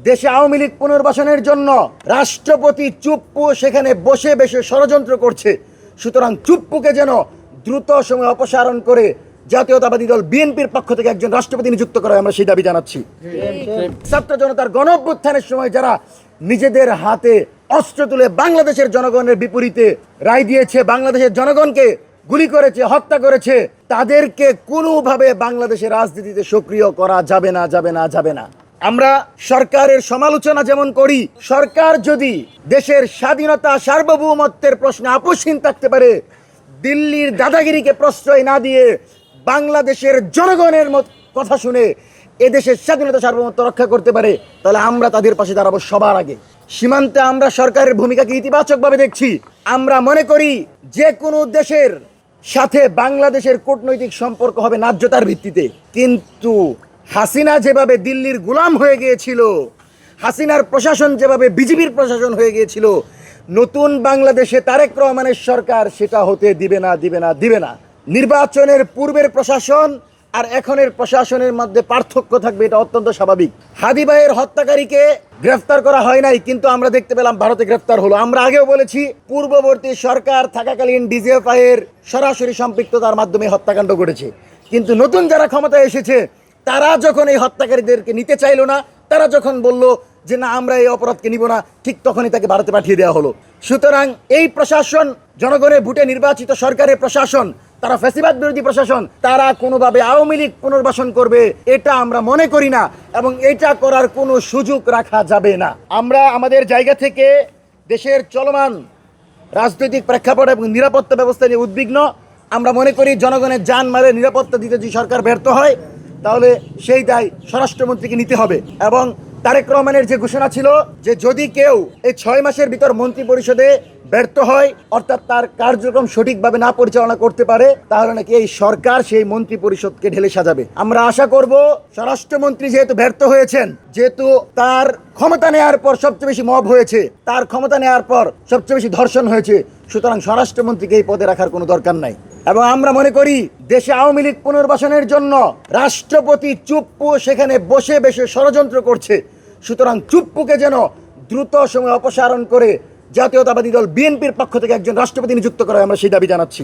দেশে আওয়ামী লীগ পুনর্বাসনের জন্য রাষ্ট্রপতি চুপ্পু সেখানে বসে বসে ষড়যন্ত্র করছে। সুতরাং চুপ্পুকে যেন দ্রুত সময়ে অপসারণ করে জাতীয়তাবাদী দল বিএনপির পক্ষ থেকে একজন রাষ্ট্রপতি নিযুক্ত করা হয়, আমরা সেই দাবি জানাচ্ছি। ছাত্র জনতার গণ অভ্যুত্থানের সময় যারা নিজেদের হাতে অস্ত্র তুলে বাংলাদেশের জনগণের বিপরীতে রায় দিয়েছে, বাংলাদেশের জনগণকে গুলি করেছে, হত্যা করেছে, তাদেরকে কোনোভাবে বাংলাদেশের রাজনীতিতে সক্রিয় করা যাবে না, যাবে না, যাবে না। আমরা সরকারের সমালোচনা যেমন করি, সরকার যদি দেশের স্বাধীনতা সার্বভৌমত্বের প্রশ্নে আপোষহীন থাকতে পারে, দিল্লির দাদাগিরিকে প্রশ্রয় না দিয়ে বাংলাদেশের জনগণের কথা শুনে এদেশের স্বাধীনতা সার্বভৌমত্ব রক্ষা করতে পারে, তাহলে আমরা তাদের পাশে দাঁড়াবো সবার আগে। সীমান্তে আমরা সরকারের ভূমিকাকে ইতিবাচকভাবে দেখছি। আমরা মনে করি যে কোনো দেশের সাথে বাংলাদেশের কূটনৈতিক সম্পর্ক হবে ন্যায্যতার ভিত্তিতে। কিন্তু হাসিনা যেভাবে দিল্লির গোলাম হয়ে গিয়েছিল, হাসিনার প্রশাসন যেভাবে বিজেপির প্রশাসন হয়ে গিয়েছিল, নতুন বাংলাদেশে তারেক রহমানের সরকার সেটা হতে দিবে না, দিবে না, দিবে না। নির্বাচনের পূর্বের প্রশাসন আর এখনের প্রশাসনের মধ্যে পার্থক্য থাকবে, এটা অত্যন্ত স্বাভাবিক। হাদি ভাইয়ের হত্যাকারীকে গ্রেফতার করা হয় নাই, কিন্তু আমরা দেখতে পেলাম ভারতে গ্রেফতার হলো। আমরা আগেও বলেছি পূর্ববর্তী সরকার থাকাকালীন ডিজিএফআই এর সরাসরি সম্পৃক্ততার মাধ্যমে হত্যাকাণ্ড ঘটেছে। কিন্তু নতুন যারা ক্ষমতায় এসেছে তারা যখন এই হত্যাকারীদেরকে নিতে চাইলো না, তারা যখন বলল যে না আমরা এই অপরাধকে নিব না, ঠিক তখনই তাকে ভারতে পাঠিয়ে দেওয়া হলো। সুতরাং এই প্রশাসন, জনগণের ভোটে নির্বাচিত সরকারের প্রশাসন, তারা ফ্যাসিবাদ বিরোধী প্রশাসন, তারা কোনোভাবে আওয়ামী লীগ পুনর্বাসন করবে এটা আমরা মনে করি না, এবং এটা করার কোনো সুযোগ রাখা যাবে না। আমরা আমাদের জায়গা থেকে দেশের চলমান রাজনৈতিক প্রেক্ষাপট এবং নিরাপত্তা ব্যবস্থা নিয়ে উদ্বিগ্ন। আমরা মনে করি জনগণের জানমালের নিরাপত্তা দিতে যদি সরকার ব্যর্থ হয়, তাহলে সেই দায় স্বরাষ্ট্রমন্ত্রীকে নিতে হবে। এবং তারেক রহমানের যে ঘোষণা ছিল যে যদি কেউ এই 6 মাসের ভিতর মন্ত্রী পরিষদে ব্যর্থ হয়, অর্থাৎ তার কার্যক্রম সঠিকভাবে না পরিচালনা করতে পারে, তাহলে নাকি এই সরকার সেই মন্ত্রী পরিষদকে ঢেলে সাজাবে। আমরা আশা করব স্বরাষ্ট্রমন্ত্রী যেহেতু ব্যর্থ হয়েছেন, যেহেতু তার ক্ষমতা নেওয়ার পর সবচেয়ে বেশি মব হয়েছে, তার ক্ষমতা নেওয়ার পর সবচেয়ে বেশি ধর্ষণ হয়েছে, সুতরাং স্বরাষ্ট্রমন্ত্রীকে এই পদে রাখার কোনো দরকার নাই। এবং আমরা মনে করি দেশে আওয়ামী লীগ পুনর্বাসনের জন্য রাষ্ট্রপতি চুপ্পু সেখানে বসে বসে ষড়যন্ত্র করছে। সুতরাং চুপ্পুকে যেন দ্রুত সময়ে অপসারণ করে জাতীয়তাবাদী দল বিএনপির পক্ষ থেকে একজন রাষ্ট্রপতি নিযুক্ত করা হয়, আমরা সেই দাবি জানাচ্ছি।